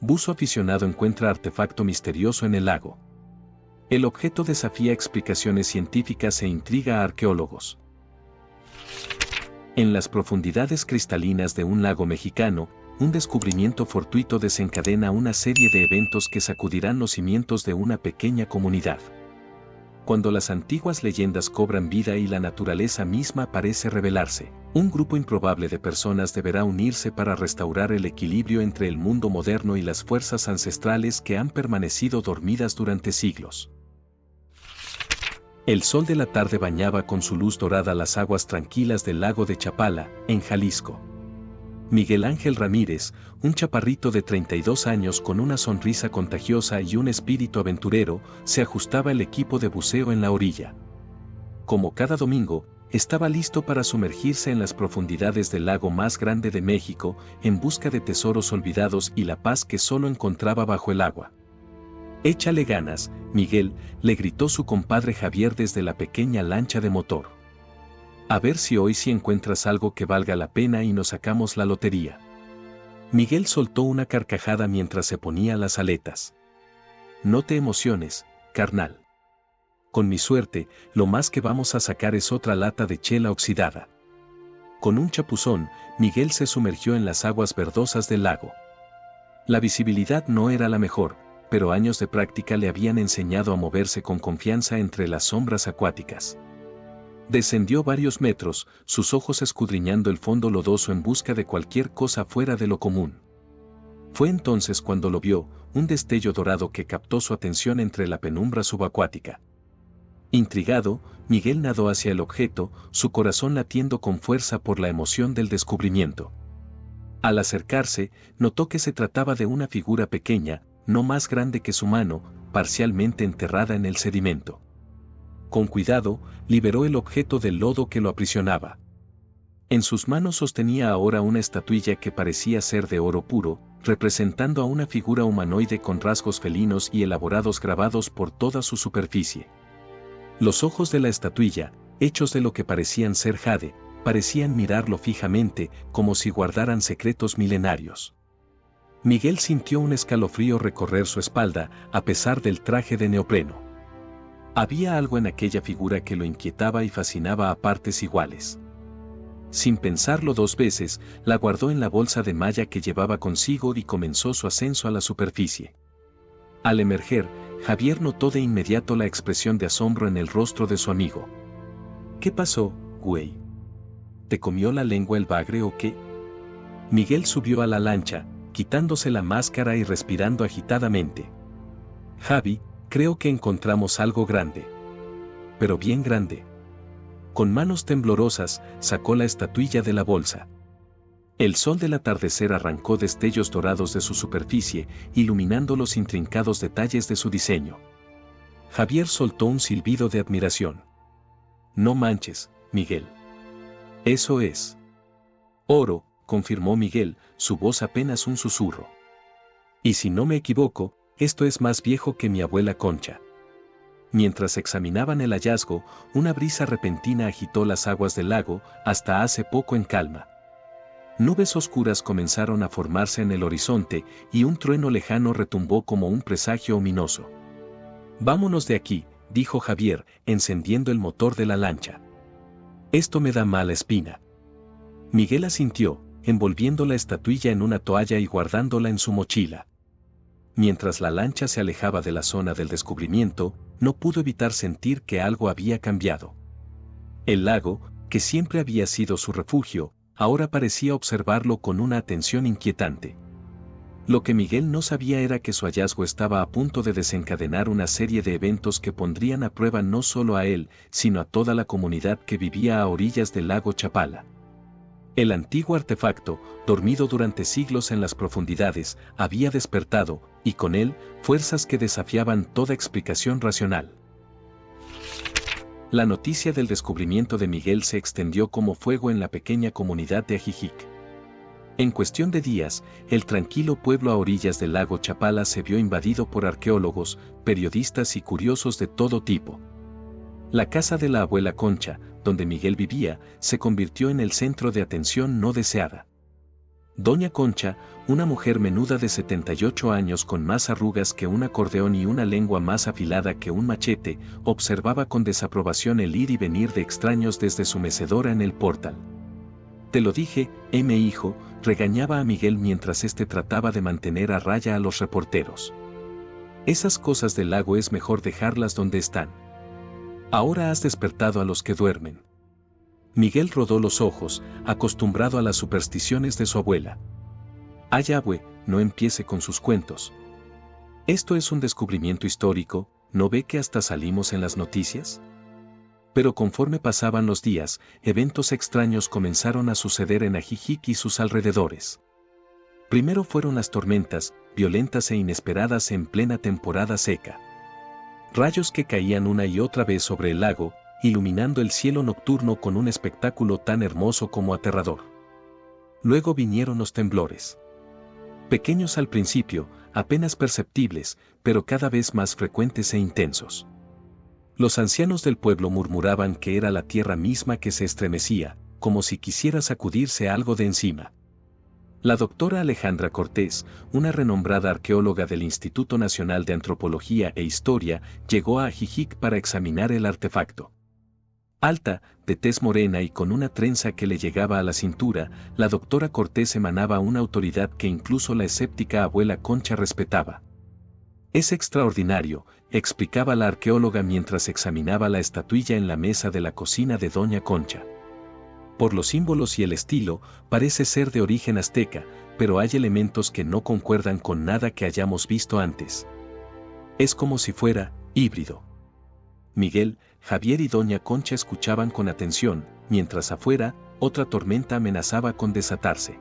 Buzo aficionado encuentra artefacto misterioso en el lago. El objeto desafía explicaciones científicas e intriga a arqueólogos. En las profundidades cristalinas de un lago mexicano, un descubrimiento fortuito desencadena una serie de eventos que sacudirán los cimientos de una pequeña comunidad. Cuando las antiguas leyendas cobran vida y la naturaleza misma parece revelarse, un grupo improbable de personas deberá unirse para restaurar el equilibrio entre el mundo moderno y las fuerzas ancestrales que han permanecido dormidas durante siglos. El sol de la tarde bañaba con su luz dorada las aguas tranquilas del lago de Chapala, en Jalisco. Miguel Ángel Ramírez, un chaparrito de 32 años con una sonrisa contagiosa y un espíritu aventurero, se ajustaba el equipo de buceo en la orilla. Como cada domingo, estaba listo para sumergirse en las profundidades del lago más grande de México, en busca de tesoros olvidados y la paz que solo encontraba bajo el agua. «Échale ganas, Miguel», le gritó su compadre Javier desde la pequeña lancha de motor. «A ver si hoy sí encuentras algo que valga la pena y nos sacamos la lotería». Miguel soltó una carcajada mientras se ponía las aletas. «No te emociones, carnal. Con mi suerte, lo más que vamos a sacar es otra lata de chela oxidada». Con un chapuzón, Miguel se sumergió en las aguas verdosas del lago. La visibilidad no era la mejor, pero años de práctica le habían enseñado a moverse con confianza entre las sombras acuáticas. Descendió varios metros, sus ojos escudriñando el fondo lodoso en busca de cualquier cosa fuera de lo común. Fue entonces cuando lo vio, un destello dorado que captó su atención entre la penumbra subacuática. Intrigado, Miguel nadó hacia el objeto, su corazón latiendo con fuerza por la emoción del descubrimiento. Al acercarse, notó que se trataba de una figura pequeña, no más grande que su mano, parcialmente enterrada en el sedimento. Con cuidado, liberó el objeto del lodo que lo aprisionaba. En sus manos sostenía ahora una estatuilla que parecía ser de oro puro, representando a una figura humanoide con rasgos felinos y elaborados grabados por toda su superficie. Los ojos de la estatuilla, hechos de lo que parecían ser jade, parecían mirarlo fijamente, como si guardaran secretos milenarios. Miguel sintió un escalofrío recorrer su espalda, a pesar del traje de neopreno. Había algo en aquella figura que lo inquietaba y fascinaba a partes iguales. Sin pensarlo dos veces, la guardó en la bolsa de malla que llevaba consigo y comenzó su ascenso a la superficie. Al emerger, Javier notó de inmediato la expresión de asombro en el rostro de su amigo. «¿Qué pasó, güey? ¿Te comió la lengua el bagre o qué?». Miguel subió a la lancha, quitándose la máscara y respirando agitadamente. «Javi, creo que encontramos algo grande. Pero bien grande». Con manos temblorosas, sacó la estatuilla de la bolsa. El sol del atardecer arrancó destellos dorados de su superficie, iluminando los intrincados detalles de su diseño. Javier soltó un silbido de admiración. «No manches, Miguel. Eso es oro», confirmó Miguel, su voz apenas un susurro. «Y si no me equivoco, esto es más viejo que mi abuela Concha». Mientras examinaban el hallazgo, una brisa repentina agitó las aguas del lago, hasta hace poco en calma. Nubes oscuras comenzaron a formarse en el horizonte, y un trueno lejano retumbó como un presagio ominoso. «Vámonos de aquí», dijo Javier, encendiendo el motor de la lancha. «Esto me da mala espina». Miguel asintió, envolviendo la estatuilla en una toalla y guardándola en su mochila. Mientras la lancha se alejaba de la zona del descubrimiento, no pudo evitar sentir que algo había cambiado. El lago, que siempre había sido su refugio, ahora parecía observarlo con una atención inquietante. Lo que Miguel no sabía era que su hallazgo estaba a punto de desencadenar una serie de eventos que pondrían a prueba no solo a él, sino a toda la comunidad que vivía a orillas del lago Chapala. El antiguo artefacto, dormido durante siglos en las profundidades, había despertado, y con él, fuerzas que desafiaban toda explicación racional. La noticia del descubrimiento de Miguel se extendió como fuego en la pequeña comunidad de Ajijic. En cuestión de días, el tranquilo pueblo a orillas del lago Chapala se vio invadido por arqueólogos, periodistas y curiosos de todo tipo. La casa de la abuela Concha, donde Miguel vivía, se convirtió en el centro de atención no deseada. Doña Concha, una mujer menuda de 78 años con más arrugas que un acordeón y una lengua más afilada que un machete, observaba con desaprobación el ir y venir de extraños desde su mecedora en el portal. Te lo dije, hijo, regañaba a Miguel mientras éste trataba de mantener a raya a los reporteros. Esas cosas del lago es mejor dejarlas donde están. Ahora has despertado a los que duermen. Miguel rodó los ojos, acostumbrado a las supersticiones de su abuela. Ay, abue, no empiece con sus cuentos. Esto es un descubrimiento histórico, ¿no ve que hasta salimos en las noticias? Pero conforme pasaban los días, eventos extraños comenzaron a suceder en Ajijic y sus alrededores. Primero fueron las tormentas, violentas e inesperadas en plena temporada seca. Rayos que caían una y otra vez sobre el lago, iluminando el cielo nocturno con un espectáculo tan hermoso como aterrador. Luego vinieron los temblores. Pequeños al principio, apenas perceptibles, pero cada vez más frecuentes e intensos. Los ancianos del pueblo murmuraban que era la tierra misma que se estremecía, como si quisiera sacudirse algo de encima. La doctora Alejandra Cortés, una renombrada arqueóloga del Instituto Nacional de Antropología e Historia, llegó a Ajijic para examinar el artefacto. Alta, de tez morena y con una trenza que le llegaba a la cintura, la doctora Cortés emanaba una autoridad que incluso la escéptica abuela Concha respetaba. Es extraordinario, explicaba la arqueóloga mientras examinaba la estatuilla en la mesa de la cocina de Doña Concha. Por los símbolos y el estilo, parece ser de origen azteca, pero hay elementos que no concuerdan con nada que hayamos visto antes. Es como si fuera híbrido. Miguel, Javier y Doña Concha escuchaban con atención, mientras afuera, otra tormenta amenazaba con desatarse.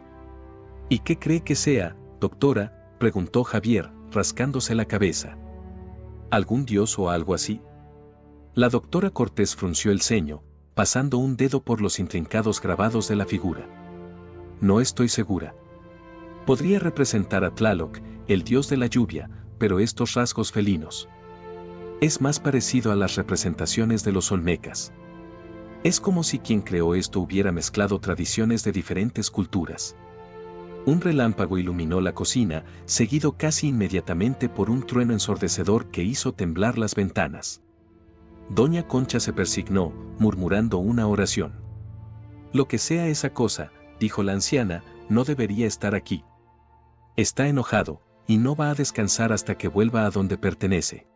¿Y qué cree que sea, doctora?, preguntó Javier, rascándose la cabeza. ¿Algún dios o algo así? La doctora Cortés frunció el ceño, pasando un dedo por los intrincados grabados de la figura. No estoy segura. Podría representar a Tlaloc, el dios de la lluvia, pero estos rasgos felinos. Es más parecido a las representaciones de los olmecas. Es como si quien creó esto hubiera mezclado tradiciones de diferentes culturas. Un relámpago iluminó la cocina, seguido casi inmediatamente por un trueno ensordecedor que hizo temblar las ventanas. Doña Concha se persignó, murmurando una oración. Lo que sea esa cosa, dijo la anciana, no debería estar aquí. Está enojado, y no va a descansar hasta que vuelva a donde pertenece.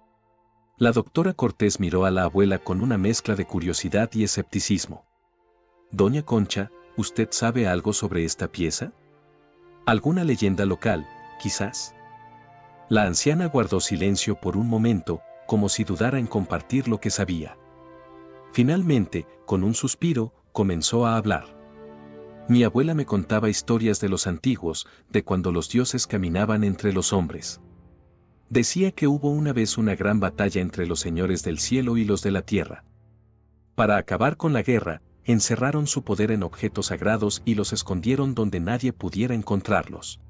La doctora Cortés miró a la abuela con una mezcla de curiosidad y escepticismo. Doña Concha, ¿usted sabe algo sobre esta pieza? ¿Alguna leyenda local, quizás? La anciana guardó silencio por un momento, como si dudara en compartir lo que sabía. Finalmente, con un suspiro, comenzó a hablar. Mi abuela me contaba historias de los antiguos, de cuando los dioses caminaban entre los hombres. Decía que hubo una vez una gran batalla entre los señores del cielo y los de la tierra. Para acabar con la guerra, encerraron su poder en objetos sagrados y los escondieron donde nadie pudiera encontrarlos.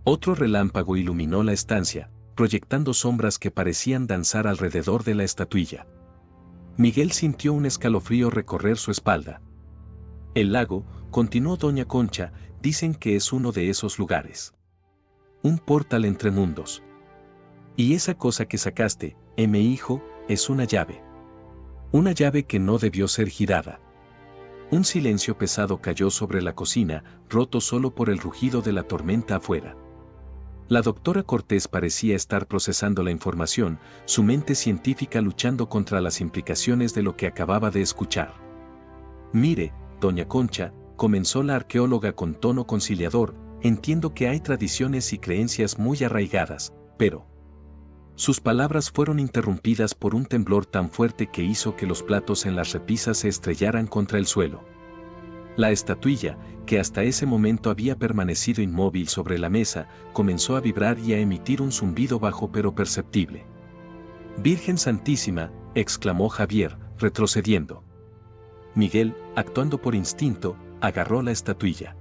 Otro relámpago iluminó la estancia, proyectando sombras que parecían danzar alrededor de la estatuilla. Miguel sintió un escalofrío recorrer su espalda. El lago, continuó Doña Concha, dicen que es uno de esos lugares. Un portal entre mundos. Y esa cosa que sacaste, hijo, es una llave. Una llave que no debió ser girada. Un silencio pesado cayó sobre la cocina, roto solo por el rugido de la tormenta afuera. La doctora Cortés parecía estar procesando la información, su mente científica luchando contra las implicaciones de lo que acababa de escuchar. Mire, Doña Concha, comenzó la arqueóloga con tono conciliador, entiendo que hay tradiciones y creencias muy arraigadas, pero... Sus palabras fueron interrumpidas por un temblor tan fuerte que hizo que los platos en las repisas se estrellaran contra el suelo. La estatuilla, que hasta ese momento había permanecido inmóvil sobre la mesa, comenzó a vibrar y a emitir un zumbido bajo pero perceptible. «Virgen Santísima», exclamó Javier, retrocediendo. Miguel, actuando por instinto, agarró la estatuilla.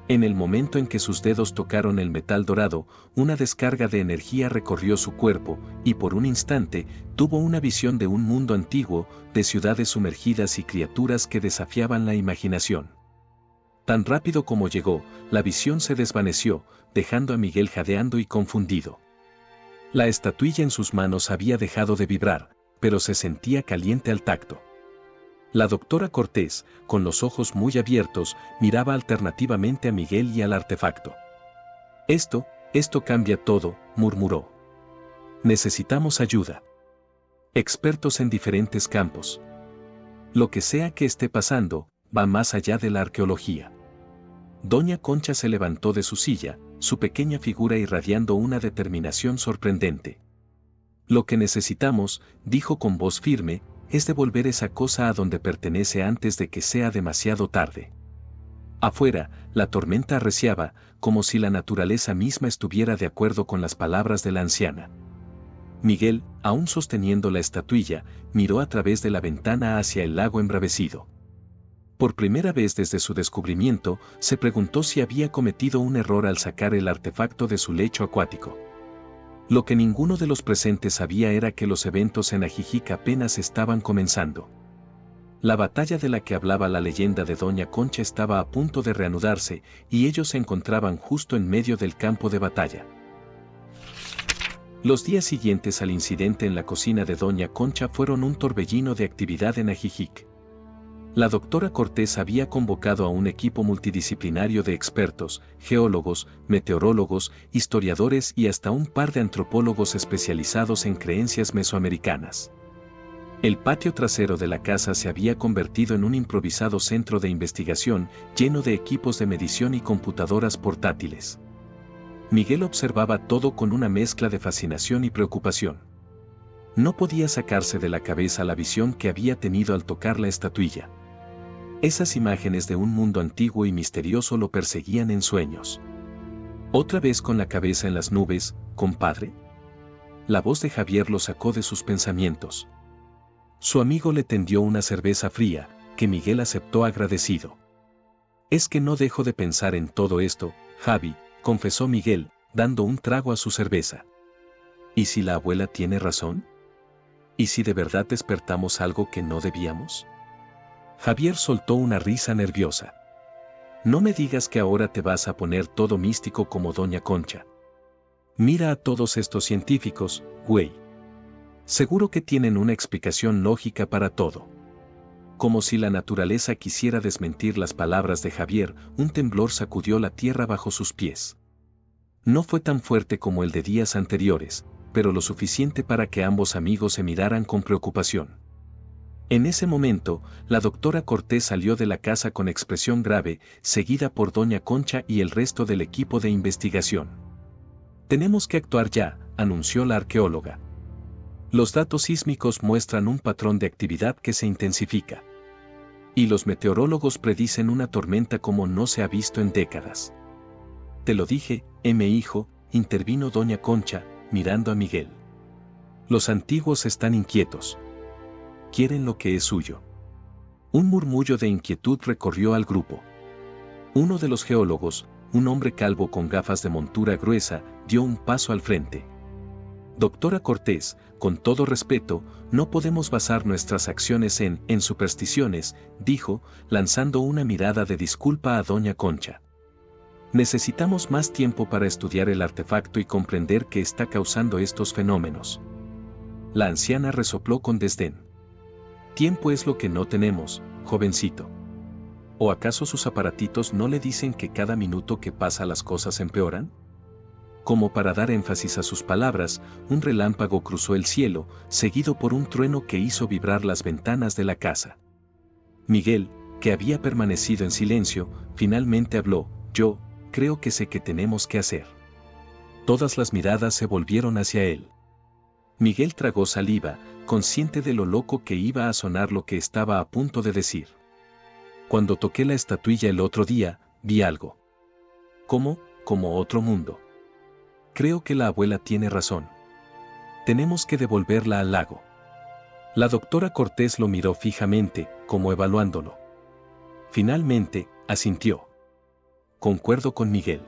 En el momento en que sus dedos tocaron el metal dorado, una descarga de energía recorrió su cuerpo, y por un instante, tuvo una visión de un mundo antiguo, de ciudades sumergidas y criaturas que desafiaban la imaginación. Tan rápido como llegó, la visión se desvaneció, dejando a Miguel jadeando y confundido. La estatuilla en sus manos había dejado de vibrar, pero se sentía caliente al tacto. La doctora Cortés, con los ojos muy abiertos, miraba alternativamente a Miguel y al artefacto. Esto cambia todo, murmuró. Necesitamos ayuda. Expertos en diferentes campos. Lo que sea que esté pasando, va más allá de la arqueología. Doña Concha se levantó de su silla, su pequeña figura irradiando una determinación sorprendente. Lo que necesitamos, dijo con voz firme, es devolver esa cosa a donde pertenece antes de que sea demasiado tarde. Afuera, la tormenta arreciaba, como si la naturaleza misma estuviera de acuerdo con las palabras de la anciana. Miguel, aún sosteniendo la estatuilla, miró a través de la ventana hacia el lago embravecido. Por primera vez desde su descubrimiento, se preguntó si había cometido un error al sacar el artefacto de su lecho acuático. Lo que ninguno de los presentes sabía era que los eventos en Ajijic apenas estaban comenzando. La batalla de la que hablaba la leyenda de Doña Concha estaba a punto de reanudarse, y ellos se encontraban justo en medio del campo de batalla. Los días siguientes al incidente en la cocina de Doña Concha fueron un torbellino de actividad en Ajijic. La doctora Cortés había convocado a un equipo multidisciplinario de expertos, geólogos, meteorólogos, historiadores y hasta un par de antropólogos especializados en creencias mesoamericanas. El patio trasero de la casa se había convertido en un improvisado centro de investigación lleno de equipos de medición y computadoras portátiles. Miguel observaba todo con una mezcla de fascinación y preocupación. No podía sacarse de la cabeza la visión que había tenido al tocar la estatuilla. Esas imágenes de un mundo antiguo y misterioso lo perseguían en sueños. ¿Otra vez con la cabeza en las nubes, compadre? La voz de Javier lo sacó de sus pensamientos. Su amigo le tendió una cerveza fría, que Miguel aceptó agradecido. Es que no dejo de pensar en todo esto, Javi, confesó Miguel, dando un trago a su cerveza. ¿Y si la abuela tiene razón? ¿Y si de verdad despertamos algo que no debíamos? Javier soltó una risa nerviosa. No me digas que ahora te vas a poner todo místico como Doña Concha. Mira a todos estos científicos, güey. Seguro que tienen una explicación lógica para todo. Como si la naturaleza quisiera desmentir las palabras de Javier, un temblor sacudió la tierra bajo sus pies. No fue tan fuerte como el de días anteriores, pero lo suficiente para que ambos amigos se miraran con preocupación. En ese momento, la doctora Cortés salió de la casa con expresión grave, seguida por Doña Concha y el resto del equipo de investigación. Tenemos que actuar ya, anunció la arqueóloga. Los datos sísmicos muestran un patrón de actividad que se intensifica. Y los meteorólogos predicen una tormenta como no se ha visto en décadas. Te lo dije, hijo, intervino Doña Concha, mirando a Miguel. Los antiguos están inquietos. Quieren lo que es suyo. Un murmullo de inquietud recorrió al grupo. Uno de los geólogos, un hombre calvo con gafas de montura gruesa, dio un paso al frente. Doctora Cortés, con todo respeto, no podemos basar nuestras acciones en supersticiones, dijo, lanzando una mirada de disculpa a Doña Concha. Necesitamos más tiempo para estudiar el artefacto y comprender qué está causando estos fenómenos. La anciana resopló con desdén. Tiempo es lo que no tenemos, jovencito. ¿O acaso sus aparatitos no le dicen que cada minuto que pasa las cosas empeoran? Como para dar énfasis a sus palabras, un relámpago cruzó el cielo, seguido por un trueno que hizo vibrar las ventanas de la casa. Miguel, que había permanecido en silencio, finalmente habló, yo, creo que sé qué tenemos que hacer. Todas las miradas se volvieron hacia él. Miguel tragó saliva, consciente de lo loco que iba a sonar lo que estaba a punto de decir. Cuando toqué la estatuilla el otro día, vi algo. ¿Cómo? Como otro mundo. Creo que la abuela tiene razón. Tenemos que devolverla al lago. La doctora Cortés lo miró fijamente, como evaluándolo. Finalmente, asintió. Concuerdo con Miguel.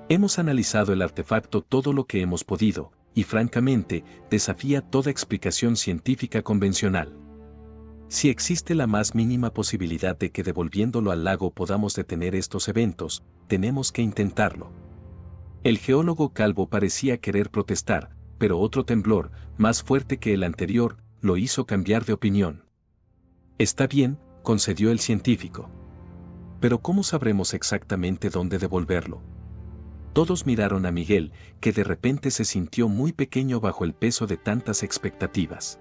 Hemos analizado el artefacto todo lo que hemos podido, y francamente, desafía toda explicación científica convencional. Si existe la más mínima posibilidad de que devolviéndolo al lago podamos detener estos eventos, tenemos que intentarlo. El geólogo calvo parecía querer protestar, pero otro temblor, más fuerte que el anterior, lo hizo cambiar de opinión. Está bien, concedió el científico. Pero ¿cómo sabremos exactamente dónde devolverlo? Todos miraron a Miguel, que de repente se sintió muy pequeño bajo el peso de tantas expectativas.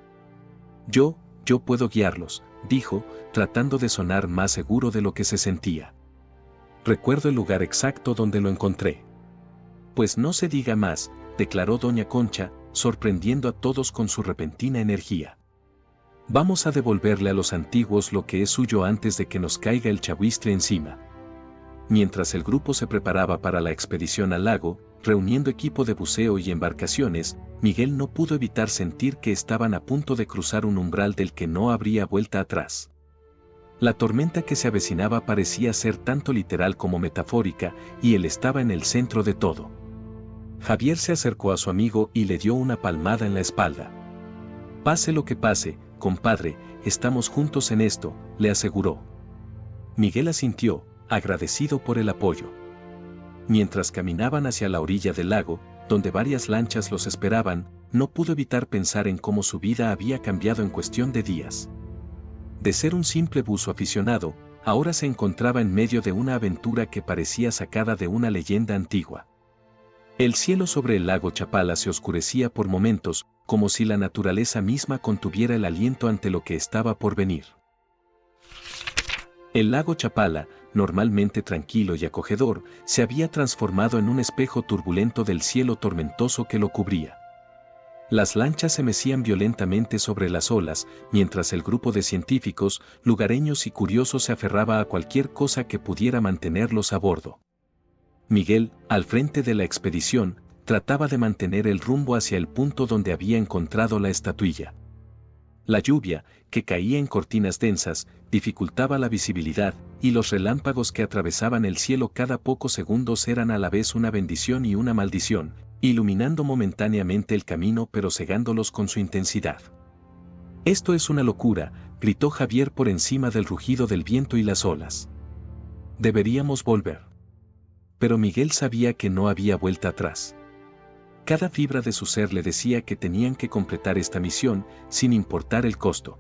Yo puedo guiarlos, dijo, tratando de sonar más seguro de lo que se sentía. Recuerdo el lugar exacto donde lo encontré. Pues no se diga más, declaró doña Concha, sorprendiendo a todos con su repentina energía. Vamos a devolverle a los antiguos lo que es suyo antes de que nos caiga el chahuistle encima. Mientras el grupo se preparaba para la expedición al lago, reuniendo equipo de buceo y embarcaciones, Miguel no pudo evitar sentir que estaban a punto de cruzar un umbral del que no habría vuelta atrás. La tormenta que se avecinaba parecía ser tanto literal como metafórica, y él estaba en el centro de todo. Javier se acercó a su amigo y le dio una palmada en la espalda. Pase lo que pase, compadre, estamos juntos en esto, le aseguró. Miguel asintió, agradecido por el apoyo. Mientras caminaban hacia la orilla del lago, donde varias lanchas los esperaban, no pudo evitar pensar en cómo su vida había cambiado en cuestión de días. De ser un simple buzo aficionado, ahora se encontraba en medio de una aventura que parecía sacada de una leyenda antigua. El cielo sobre el lago Chapala se oscurecía por momentos, como si la naturaleza misma contuviera el aliento ante lo que estaba por venir. El lago Chapala, normalmente tranquilo y acogedor, se había transformado en un espejo turbulento del cielo tormentoso que lo cubría. Las lanchas se mecían violentamente sobre las olas, mientras el grupo de científicos, lugareños y curiosos se aferraba a cualquier cosa que pudiera mantenerlos a bordo. Miguel, al frente de la expedición, trataba de mantener el rumbo hacia el punto donde había encontrado la estatuilla. La lluvia, que caía en cortinas densas, dificultaba la visibilidad, y los relámpagos que atravesaban el cielo cada pocos segundos eran a la vez una bendición y una maldición, iluminando momentáneamente el camino pero cegándolos con su intensidad. «Esto es una locura», gritó Javier por encima del rugido del viento y las olas. «Deberíamos volver». Pero Miguel sabía que no había vuelta atrás. Cada fibra de su ser le decía que tenían que completar esta misión, sin importar el costo.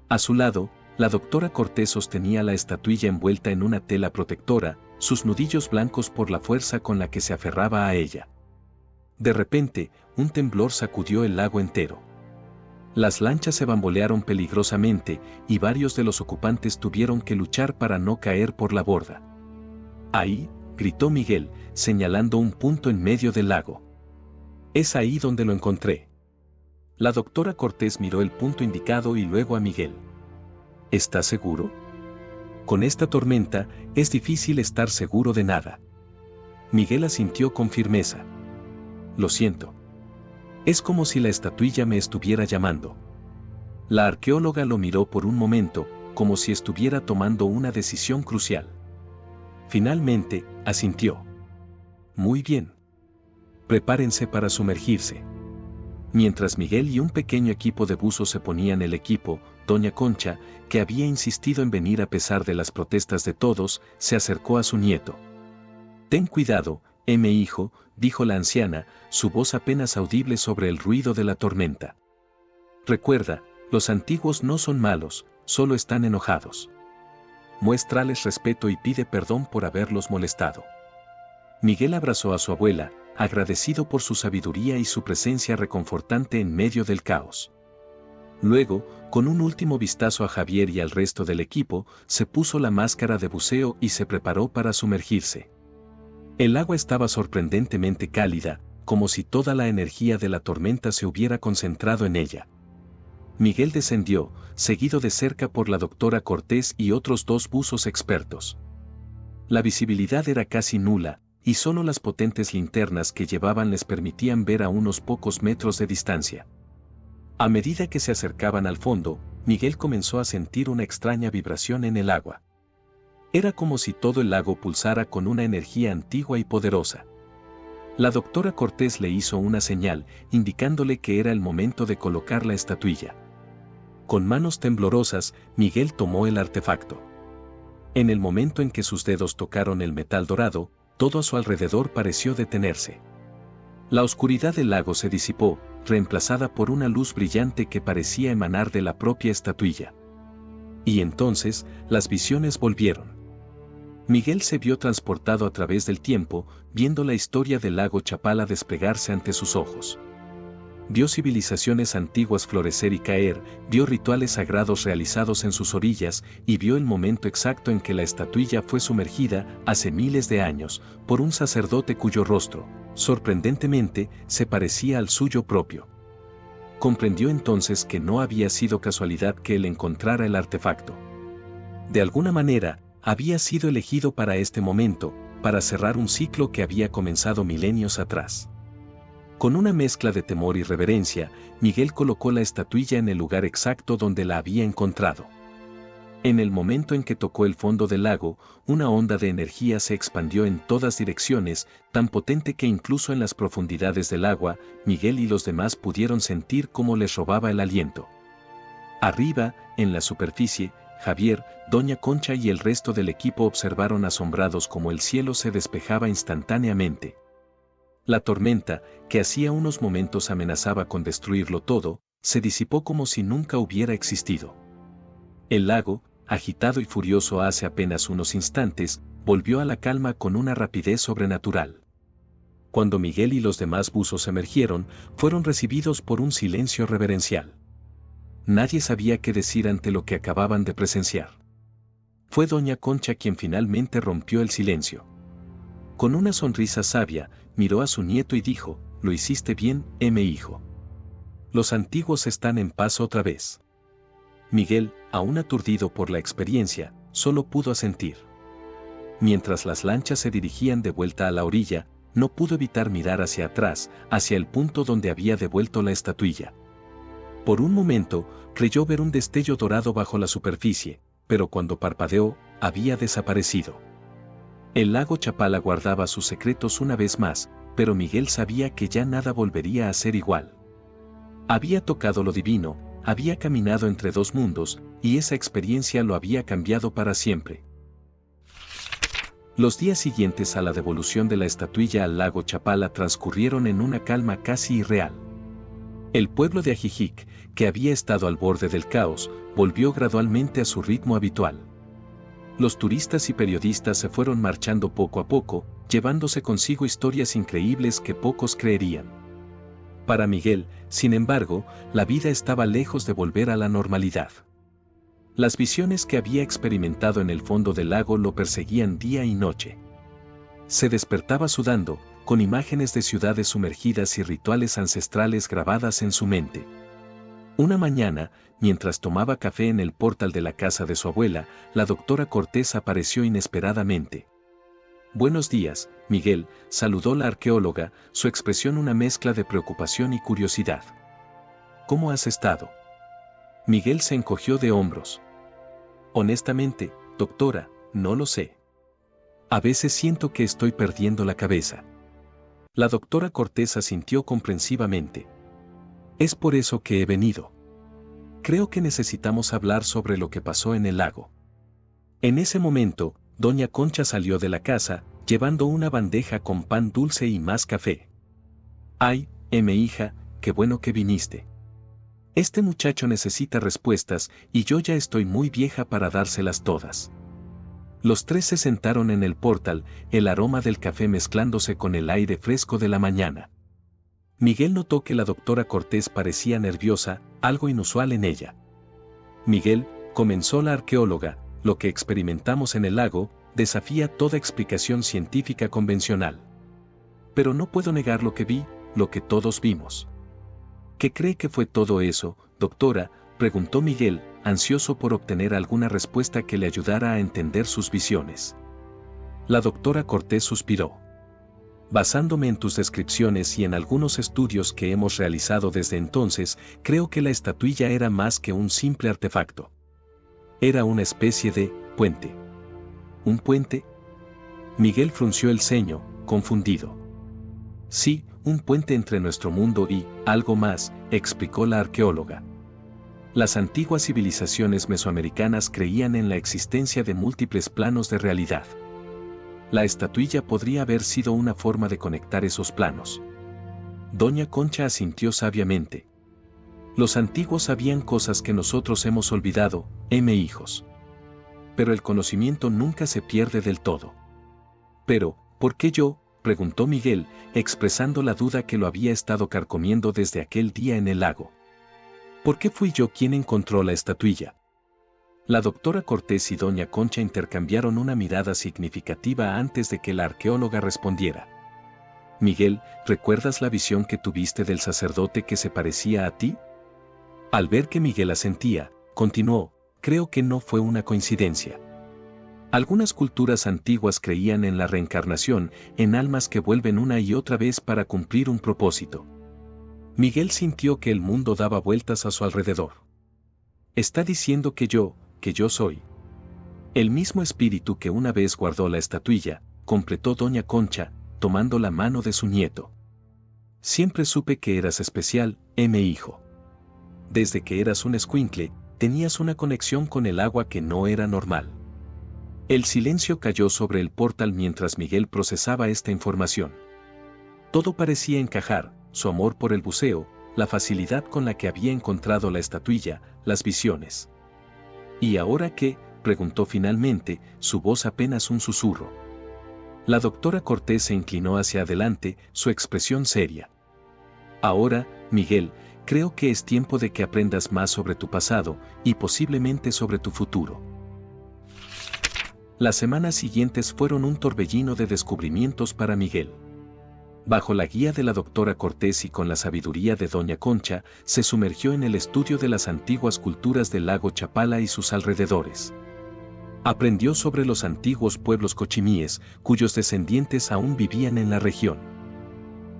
A su lado, la doctora Cortés sostenía la estatuilla envuelta en una tela protectora, sus nudillos blancos por la fuerza con la que se aferraba a ella. De repente, un temblor sacudió el lago entero. Las lanchas se bambolearon peligrosamente, y varios de los ocupantes tuvieron que luchar para no caer por la borda. «Ahí», gritó Miguel, señalando un punto en medio del lago. «Es ahí donde lo encontré». La doctora Cortés miró el punto indicado y luego a Miguel. «¿Estás seguro? Con esta tormenta, es difícil estar seguro de nada». Miguel asintió con firmeza. «Lo siento. Es como si la estatuilla me estuviera llamando». La arqueóloga lo miró por un momento, como si estuviera tomando una decisión crucial. Finalmente, asintió. «Muy bien. Prepárense para sumergirse». Mientras Miguel y un pequeño equipo de buzos se ponían el equipo, doña Concha, que había insistido en venir a pesar de las protestas de todos, se acercó a su nieto. «Ten cuidado, hijo», dijo la anciana, su voz apenas audible sobre el ruido de la tormenta. «Recuerda, los antiguos no son malos, solo están enojados. Muéstrales respeto y pide perdón por haberlos molestado». Miguel abrazó a su abuela, agradecido por su sabiduría y su presencia reconfortante en medio del caos. Luego, con un último vistazo a Javier y al resto del equipo, se puso la máscara de buceo y se preparó para sumergirse. El agua estaba sorprendentemente cálida, como si toda la energía de la tormenta se hubiera concentrado en ella. Miguel descendió, seguido de cerca por la doctora Cortés y otros 2 buzos expertos. La visibilidad era casi nula, y solo las potentes linternas que llevaban les permitían ver a unos pocos metros de distancia. A medida que se acercaban al fondo, Miguel comenzó a sentir una extraña vibración en el agua. Era como si todo el lago pulsara con una energía antigua y poderosa. La doctora Cortés le hizo una señal, indicándole que era el momento de colocar la estatuilla. Con manos temblorosas, Miguel tomó el artefacto. En el momento en que sus dedos tocaron el metal dorado, todo a su alrededor pareció detenerse. La oscuridad del lago se disipó, reemplazada por una luz brillante que parecía emanar de la propia estatuilla. Y entonces, las visiones volvieron. Miguel se vio transportado a través del tiempo, viendo la historia del lago Chapala desplegarse ante sus ojos. Vio civilizaciones antiguas florecer y caer, vio rituales sagrados realizados en sus orillas y vio el momento exacto en que la estatuilla fue sumergida, hace miles de años, por un sacerdote cuyo rostro, sorprendentemente, se parecía al suyo propio. Comprendió entonces que no había sido casualidad que él encontrara el artefacto. De alguna manera, había sido elegido para este momento, para cerrar un ciclo que había comenzado milenios atrás. Con una mezcla de temor y reverencia, Miguel colocó la estatuilla en el lugar exacto donde la había encontrado. En el momento en que tocó el fondo del lago, una onda de energía se expandió en todas direcciones, tan potente que incluso en las profundidades del agua, Miguel y los demás pudieron sentir cómo les robaba el aliento. Arriba, en la superficie, Javier, Doña Concha y el resto del equipo observaron asombrados cómo el cielo se despejaba instantáneamente. La tormenta, que hacía unos momentos amenazaba con destruirlo todo, se disipó como si nunca hubiera existido. El lago, agitado y furioso hace apenas unos instantes, volvió a la calma con una rapidez sobrenatural. Cuando Miguel y los demás buzos emergieron, fueron recibidos por un silencio reverencial. Nadie sabía qué decir ante lo que acababan de presenciar. Fue Doña Concha quien finalmente rompió el silencio. Con una sonrisa sabia, miró a su nieto y dijo: «Lo hiciste bien, mi hijo. Los antiguos están en paz otra vez». Miguel, aún aturdido por la experiencia, solo pudo asentir. Mientras las lanchas se dirigían de vuelta a la orilla, no pudo evitar mirar hacia atrás, hacia el punto donde había devuelto la estatuilla. Por un momento, creyó ver un destello dorado bajo la superficie, pero cuando parpadeó, había desaparecido. El lago Chapala guardaba sus secretos una vez más, pero Miguel sabía que ya nada volvería a ser igual. Había tocado lo divino, había caminado entre dos mundos, y esa experiencia lo había cambiado para siempre. Los días siguientes a la devolución de la estatuilla al lago Chapala transcurrieron en una calma casi irreal. El pueblo de Ajijic, que había estado al borde del caos, volvió gradualmente a su ritmo habitual. Los turistas y periodistas se fueron marchando poco a poco, llevándose consigo historias increíbles que pocos creerían. Para Miguel, sin embargo, la vida estaba lejos de volver a la normalidad. Las visiones que había experimentado en el fondo del lago lo perseguían día y noche. Se despertaba sudando, con imágenes de ciudades sumergidas y rituales ancestrales grabadas en su mente. Una mañana, mientras tomaba café en el portal de la casa de su abuela, la doctora Cortés apareció inesperadamente. «Buenos días, Miguel», saludó la arqueóloga, su expresión una mezcla de preocupación y curiosidad. «¿Cómo has estado?». Miguel se encogió de hombros. «Honestamente, doctora, no lo sé. A veces siento que estoy perdiendo la cabeza». La doctora Cortés asintió comprensivamente. «Es por eso que he venido. Creo que necesitamos hablar sobre lo que pasó en el lago». En ese momento, Doña Concha salió de la casa, llevando una bandeja con pan dulce y más café. «Ay, mi hija, qué bueno que viniste. Este muchacho necesita respuestas y yo ya estoy muy vieja para dárselas todas». Los tres se sentaron en el portal, el aroma del café mezclándose con el aire fresco de la mañana. Miguel notó que la doctora Cortés parecía nerviosa, algo inusual en ella. «Miguel», comenzó la arqueóloga, «lo que experimentamos en el lago desafía toda explicación científica convencional. Pero no puedo negar lo que vi, lo que todos vimos». «¿Qué cree que fue todo eso, doctora?», preguntó Miguel, ansioso por obtener alguna respuesta que le ayudara a entender sus visiones. La doctora Cortés suspiró. «Basándome en tus descripciones y en algunos estudios que hemos realizado desde entonces, creo que la estatuilla era más que un simple artefacto. Era una especie de puente». «¿Un puente?». Miguel frunció el ceño, confundido. «Sí, un puente entre nuestro mundo y algo más», explicó la arqueóloga. Las antiguas civilizaciones mesoamericanas creían en la existencia de múltiples planos de realidad. La estatuilla podría haber sido una forma de conectar esos planos. Doña Concha asintió sabiamente. Los antiguos sabían cosas que nosotros hemos olvidado, hijos. Pero el conocimiento nunca se pierde del todo. Pero, ¿por qué yo?, preguntó Miguel, expresando la duda que lo había estado carcomiendo desde aquel día en el lago. ¿Por qué fui yo quien encontró la estatuilla? La doctora Cortés y doña Concha intercambiaron una mirada significativa antes de que la arqueóloga respondiera. Miguel, ¿recuerdas la visión que tuviste del sacerdote que se parecía a ti? Al ver que Miguel asentía, continuó, creo que no fue una coincidencia. Algunas culturas antiguas creían en la reencarnación, en almas que vuelven una y otra vez para cumplir un propósito. Miguel sintió que el mundo daba vueltas a su alrededor. Está diciendo que yo soy el mismo espíritu que una vez guardó la estatuilla, completó doña Concha, tomando la mano de su nieto. Siempre supe que eras especial, hijo. Desde que eras un escuincle, tenías una conexión con el agua que no era normal. El silencio cayó sobre el portal mientras Miguel procesaba esta información. Todo parecía encajar, su amor por el buceo, la facilidad con la que había encontrado la estatuilla, las visiones. ¿Y ahora qué?, preguntó finalmente, su voz apenas un susurro. La doctora Cortés se inclinó hacia adelante, su expresión seria. Ahora, Miguel, creo que es tiempo de que aprendas más sobre tu pasado, y posiblemente sobre tu futuro. Las semanas siguientes fueron un torbellino de descubrimientos para Miguel. Bajo la guía de la doctora Cortés y con la sabiduría de doña Concha, se sumergió en el estudio de las antiguas culturas del lago Chapala y sus alrededores. Aprendió sobre los antiguos pueblos cochimíes, cuyos descendientes aún vivían en la región.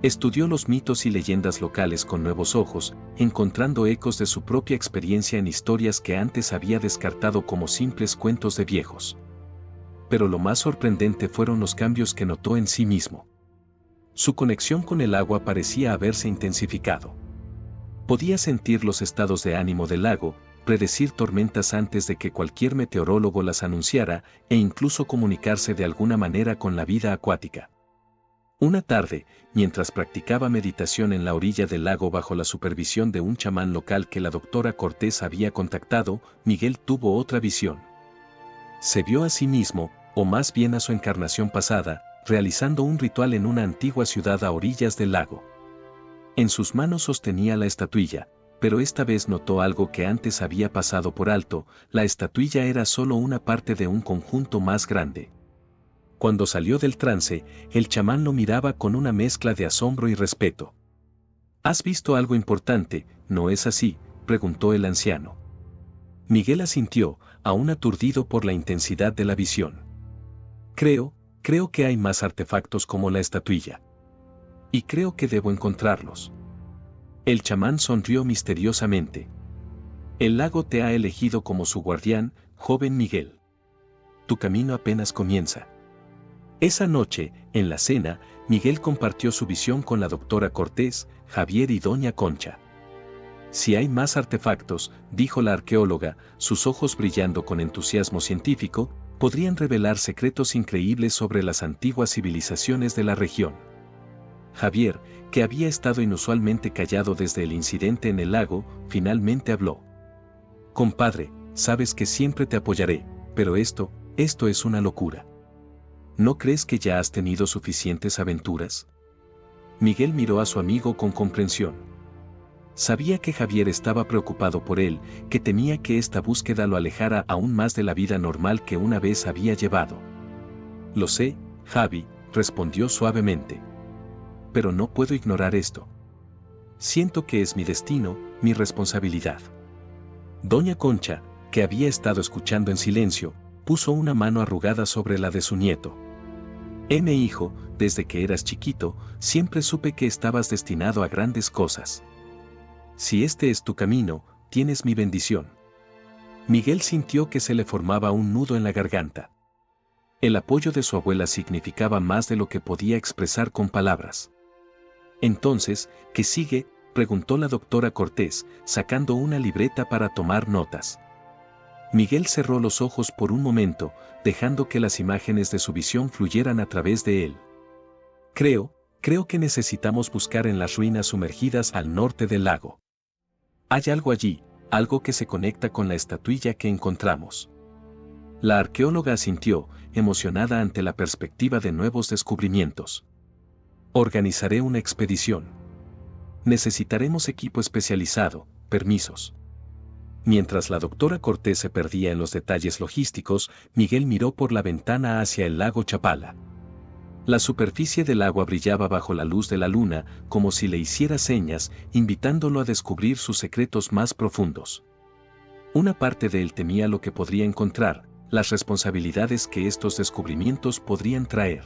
Estudió los mitos y leyendas locales con nuevos ojos, encontrando ecos de su propia experiencia en historias que antes había descartado como simples cuentos de viejos. Pero lo más sorprendente fueron los cambios que notó en sí mismo. Su conexión con el agua parecía haberse intensificado. Podía sentir los estados de ánimo del lago, predecir tormentas antes de que cualquier meteorólogo las anunciara, e incluso comunicarse de alguna manera con la vida acuática. Una tarde, mientras practicaba meditación en la orilla del lago bajo la supervisión de un chamán local que la doctora Cortés había contactado, Miguel tuvo otra visión. Se vio a sí mismo, o más bien a su encarnación pasada, realizando un ritual en una antigua ciudad a orillas del lago. En sus manos sostenía la estatuilla, pero esta vez notó algo que antes había pasado por alto: la estatuilla era solo una parte de un conjunto más grande. Cuando salió del trance, el chamán lo miraba con una mezcla de asombro y respeto. ¿Has visto algo importante, no es así?, preguntó el anciano. Miguel asintió, aún aturdido por la intensidad de la visión. Creo que hay más artefactos como la estatuilla. Y creo que debo encontrarlos. El chamán sonrió misteriosamente. El lago te ha elegido como su guardián, joven Miguel. Tu camino apenas comienza. Esa noche, en la cena, Miguel compartió su visión con la doctora Cortés, Javier y doña Concha. Si hay más artefactos, dijo la arqueóloga, sus ojos brillando con entusiasmo científico, podrían revelar secretos increíbles sobre las antiguas civilizaciones de la región. Javier, que había estado inusualmente callado desde el incidente en el lago, finalmente habló. Compadre, sabes que siempre te apoyaré, pero esto es una locura. ¿No crees que ya has tenido suficientes aventuras? Miguel miró a su amigo con comprensión. Sabía que Javier estaba preocupado por él, que temía que esta búsqueda lo alejara aún más de la vida normal que una vez había llevado. Lo sé, Javi, respondió suavemente. Pero no puedo ignorar esto. Siento que es mi destino, mi responsabilidad. Doña Concha, que había estado escuchando en silencio, puso una mano arrugada sobre la de su nieto. Hijo, desde que eras chiquito, siempre supe que estabas destinado a grandes cosas. Si este es tu camino, tienes mi bendición. Miguel sintió que se le formaba un nudo en la garganta. El apoyo de su abuela significaba más de lo que podía expresar con palabras. Entonces, ¿qué sigue?, preguntó la doctora Cortés, sacando una libreta para tomar notas. Miguel cerró los ojos por un momento, dejando que las imágenes de su visión fluyeran a través de él. Creo que necesitamos buscar en las ruinas sumergidas al norte del lago. Hay algo allí, algo que se conecta con la estatuilla que encontramos. La arqueóloga asintió, emocionada ante la perspectiva de nuevos descubrimientos. Organizaré una expedición. Necesitaremos equipo especializado, permisos. Mientras la doctora Cortés se perdía en los detalles logísticos, Miguel miró por la ventana hacia el lago Chapala. La superficie del agua brillaba bajo la luz de la luna, como si le hiciera señas, invitándolo a descubrir sus secretos más profundos. Una parte de él temía lo que podría encontrar, las responsabilidades que estos descubrimientos podrían traer.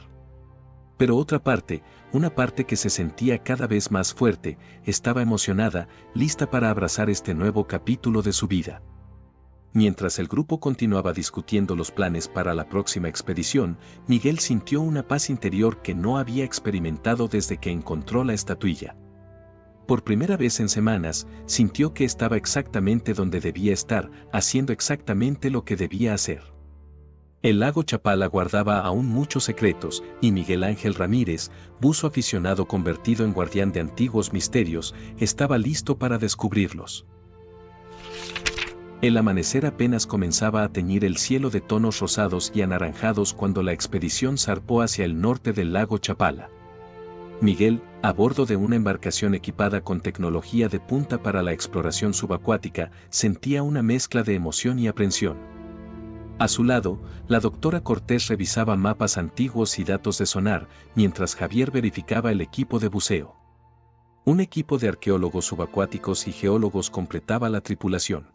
Pero otra parte, una parte que se sentía cada vez más fuerte, estaba emocionada, lista para abrazar este nuevo capítulo de su vida. Mientras el grupo continuaba discutiendo los planes para la próxima expedición, Miguel sintió una paz interior que no había experimentado desde que encontró la estatuilla. Por primera vez en semanas, sintió que estaba exactamente donde debía estar, haciendo exactamente lo que debía hacer. El lago Chapala guardaba aún muchos secretos, y Miguel Ángel Ramírez, buzo aficionado convertido en guardián de antiguos misterios, estaba listo para descubrirlos. El amanecer apenas comenzaba a teñir el cielo de tonos rosados y anaranjados cuando la expedición zarpó hacia el norte del lago Chapala. Miguel, a bordo de una embarcación equipada con tecnología de punta para la exploración subacuática, sentía una mezcla de emoción y aprensión. A su lado, la doctora Cortés revisaba mapas antiguos y datos de sonar, mientras Javier verificaba el equipo de buceo. Un equipo de arqueólogos subacuáticos y geólogos completaba la tripulación.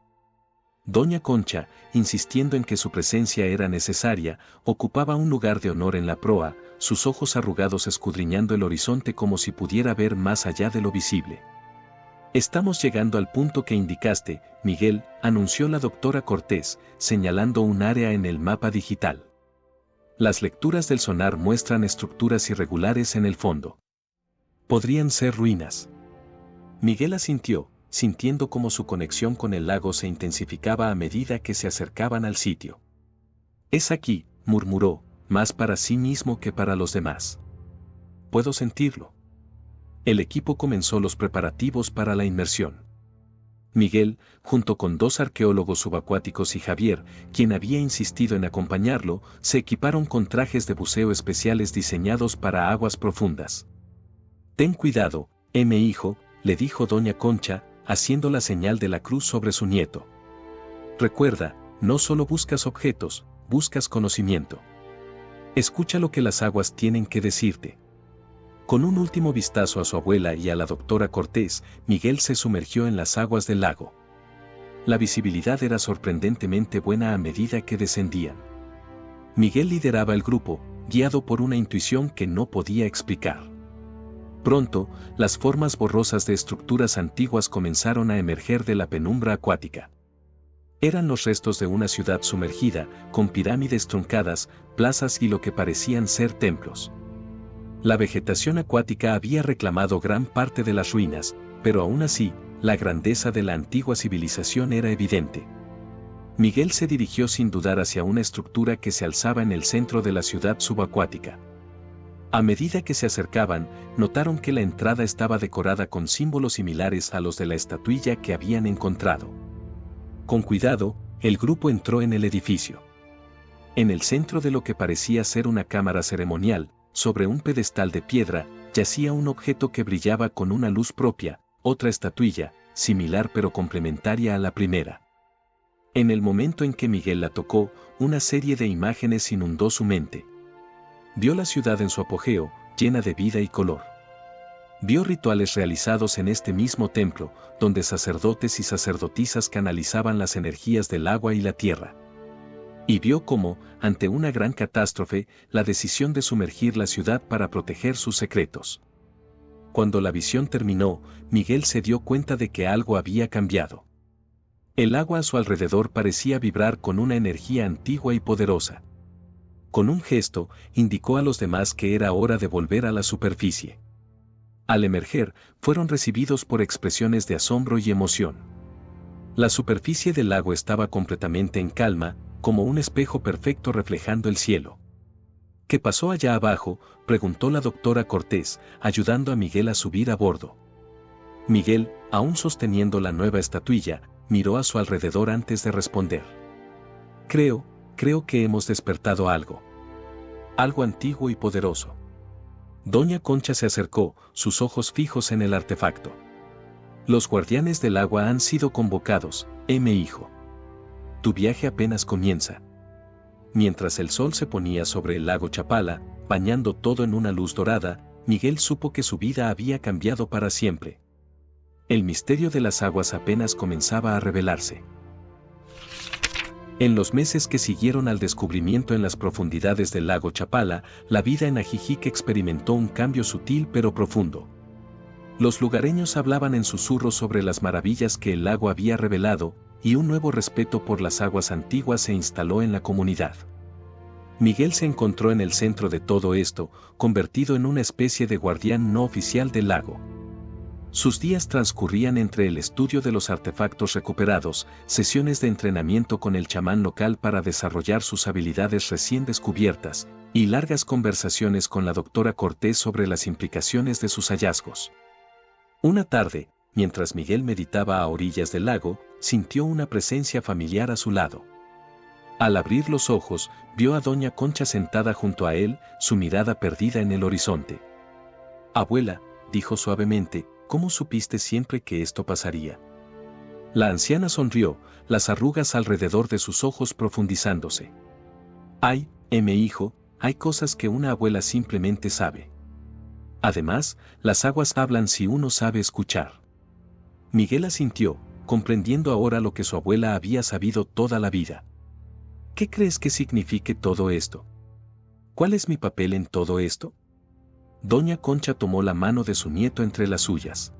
Doña Concha, insistiendo en que su presencia era necesaria, ocupaba un lugar de honor en la proa, sus ojos arrugados escudriñando el horizonte como si pudiera ver más allá de lo visible. Estamos llegando al punto que indicaste, Miguel, anunció la doctora Cortés, señalando un área en el mapa digital. Las lecturas del sonar muestran estructuras irregulares en el fondo. Podrían ser ruinas. Miguel asintió, sintiendo cómo su conexión con el lago se intensificaba a medida que se acercaban al sitio. Es aquí, murmuró, más para sí mismo que para los demás. Puedo sentirlo. El equipo comenzó los preparativos para la inmersión. Miguel, junto con 2 arqueólogos subacuáticos y Javier, quien había insistido en acompañarlo, se equiparon con trajes de buceo especiales diseñados para aguas profundas. Ten cuidado, hijo, le dijo doña Concha, haciendo la señal de la cruz sobre su nieto. Recuerda, no solo buscas objetos, buscas conocimiento. Escucha lo que las aguas tienen que decirte. Con un último vistazo a su abuela y a la doctora Cortés, Miguel se sumergió en las aguas del lago. La visibilidad era sorprendentemente buena a medida que descendían. Miguel lideraba el grupo, guiado por una intuición que no podía explicar. Pronto, las formas borrosas de estructuras antiguas comenzaron a emerger de la penumbra acuática. Eran los restos de una ciudad sumergida, con pirámides truncadas, plazas y lo que parecían ser templos. La vegetación acuática había reclamado gran parte de las ruinas, pero aún así, la grandeza de la antigua civilización era evidente. Miguel se dirigió sin dudar hacia una estructura que se alzaba en el centro de la ciudad subacuática. A medida que se acercaban, notaron que la entrada estaba decorada con símbolos similares a los de la estatuilla que habían encontrado. Con cuidado, el grupo entró en el edificio. En el centro de lo que parecía ser una cámara ceremonial, sobre un pedestal de piedra, yacía un objeto que brillaba con una luz propia, otra estatuilla, similar pero complementaria a la primera. En el momento en que Miguel la tocó, una serie de imágenes inundó su mente. Vio la ciudad en su apogeo, llena de vida y color. Vio rituales realizados en este mismo templo, donde sacerdotes y sacerdotisas canalizaban las energías del agua y la tierra. Y vio cómo, ante una gran catástrofe, la decisión de sumergir la ciudad para proteger sus secretos. Cuando la visión terminó, Miguel se dio cuenta de que algo había cambiado. El agua a su alrededor parecía vibrar con una energía antigua y poderosa. Con un gesto, indicó a los demás que era hora de volver a la superficie. Al emerger, fueron recibidos por expresiones de asombro y emoción. La superficie del lago estaba completamente en calma, como un espejo perfecto reflejando el cielo. ¿Qué pasó allá abajo?, preguntó la doctora Cortés, ayudando a Miguel a subir a bordo. Miguel, aún sosteniendo la nueva estatuilla, miró a su alrededor antes de responder. Creo que hemos despertado algo. Algo antiguo y poderoso. Doña Concha se acercó, sus ojos fijos en el artefacto. Los guardianes del agua han sido convocados, mi hijo. Tu viaje apenas comienza. Mientras el sol se ponía sobre el lago Chapala, bañando todo en una luz dorada, Miguel supo que su vida había cambiado para siempre. El misterio de las aguas apenas comenzaba a revelarse. En los meses que siguieron al descubrimiento en las profundidades del lago Chapala, la vida en Ajijic experimentó un cambio sutil pero profundo. Los lugareños hablaban en susurros sobre las maravillas que el lago había revelado, y un nuevo respeto por las aguas antiguas se instaló en la comunidad. Miguel se encontró en el centro de todo esto, convertido en una especie de guardián no oficial del lago. Sus días transcurrían entre el estudio de los artefactos recuperados, sesiones de entrenamiento con el chamán local para desarrollar sus habilidades recién descubiertas, y largas conversaciones con la doctora Cortés sobre las implicaciones de sus hallazgos. Una tarde, mientras Miguel meditaba a orillas del lago, sintió una presencia familiar a su lado. Al abrir los ojos, vio a Doña Concha sentada junto a él, su mirada perdida en el horizonte. «Abuela», dijo suavemente, «¿cómo supiste siempre que esto pasaría?». La anciana sonrió, las arrugas alrededor de sus ojos profundizándose. «Ay, mi hijo, hay cosas que una abuela simplemente sabe. Además, las aguas hablan si uno sabe escuchar». Miguel asintió, comprendiendo ahora lo que su abuela había sabido toda la vida. «¿Qué crees que signifique todo esto? ¿Cuál es mi papel en todo esto?». Doña Concha tomó la mano de su nieto entre las suyas.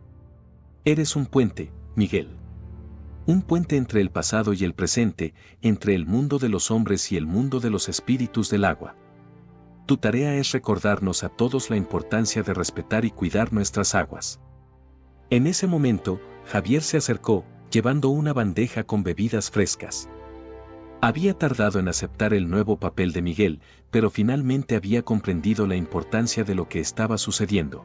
«Eres un puente, Miguel. Un puente entre el pasado y el presente, entre el mundo de los hombres y el mundo de los espíritus del agua. Tu tarea es recordarnos a todos la importancia de respetar y cuidar nuestras aguas». En ese momento, Javier se acercó, llevando una bandeja con bebidas frescas. Había tardado en aceptar el nuevo papel de Miguel, pero finalmente había comprendido la importancia de lo que estaba sucediendo.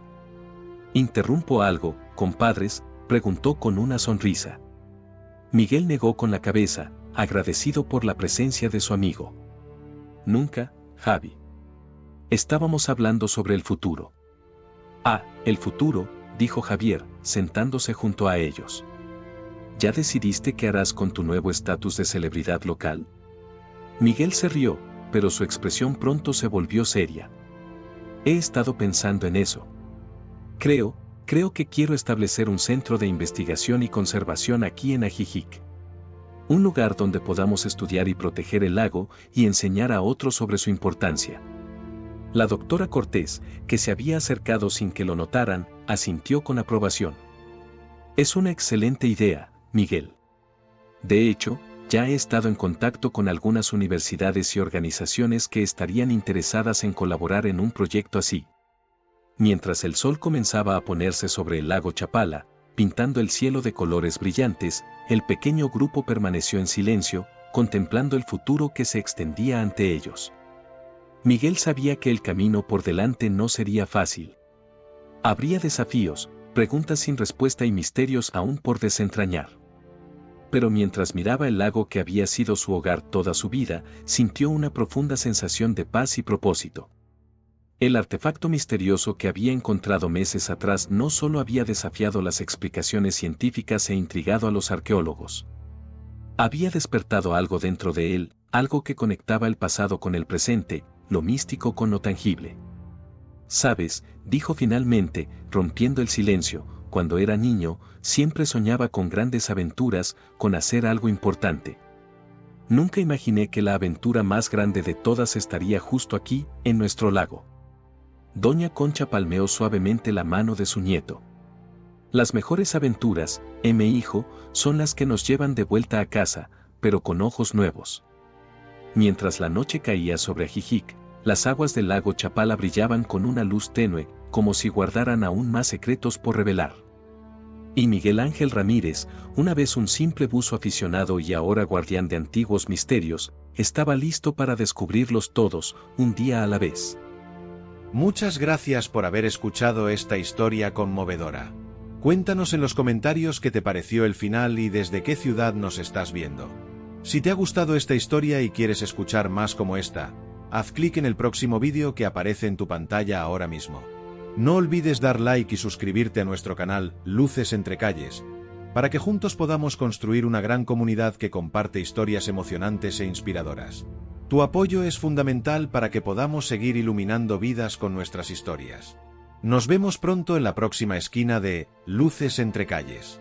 «¿Interrumpo algo, compadres?», preguntó con una sonrisa. Miguel negó con la cabeza, agradecido por la presencia de su amigo. «Nunca, Javi. Estábamos hablando sobre el futuro». «Ah, el futuro», dijo Javier, sentándose junto a ellos. «¿Ya decidiste qué harás con tu nuevo estatus de celebridad local?». Miguel se rió, pero su expresión pronto se volvió seria. «He estado pensando en eso. Creo que quiero establecer un centro de investigación y conservación aquí en Ajijic. Un lugar donde podamos estudiar y proteger el lago y enseñar a otros sobre su importancia». La doctora Cortés, que se había acercado sin que lo notaran, asintió con aprobación. «Es una excelente idea, Miguel. De hecho, ya he estado en contacto con algunas universidades y organizaciones que estarían interesadas en colaborar en un proyecto así». Mientras el sol comenzaba a ponerse sobre el lago Chapala, pintando el cielo de colores brillantes, el pequeño grupo permaneció en silencio, contemplando el futuro que se extendía ante ellos. Miguel sabía que el camino por delante no sería fácil. Habría desafíos, preguntas sin respuesta y misterios aún por desentrañar. Pero mientras miraba el lago que había sido su hogar toda su vida, sintió una profunda sensación de paz y propósito. El artefacto misterioso que había encontrado meses atrás no solo había desafiado las explicaciones científicas e intrigado a los arqueólogos. Había despertado algo dentro de él, algo que conectaba el pasado con el presente, lo místico con lo tangible. «¿Sabes?», dijo finalmente, rompiendo el silencio, «cuando era niño, siempre soñaba con grandes aventuras, con hacer algo importante. Nunca imaginé que la aventura más grande de todas estaría justo aquí, en nuestro lago». Doña Concha palmeó suavemente la mano de su nieto. «Las mejores aventuras, mi hijo, son las que nos llevan de vuelta a casa, pero con ojos nuevos». Mientras la noche caía sobre Ajijic, las aguas del lago Chapala brillaban con una luz tenue, como si guardaran aún más secretos por revelar. Y Miguel Ángel Ramírez, una vez un simple buzo aficionado y ahora guardián de antiguos misterios, estaba listo para descubrirlos todos, un día a la vez. Muchas gracias por haber escuchado esta historia conmovedora. Cuéntanos en los comentarios qué te pareció el final y desde qué ciudad nos estás viendo. Si te ha gustado esta historia y quieres escuchar más como esta, haz clic en el próximo vídeo que aparece en tu pantalla ahora mismo. No olvides dar like y suscribirte a nuestro canal Luces entre Calles, para que juntos podamos construir una gran comunidad que comparte historias emocionantes e inspiradoras. Tu apoyo es fundamental para que podamos seguir iluminando vidas con nuestras historias. Nos vemos pronto en la próxima esquina de Luces entre Calles.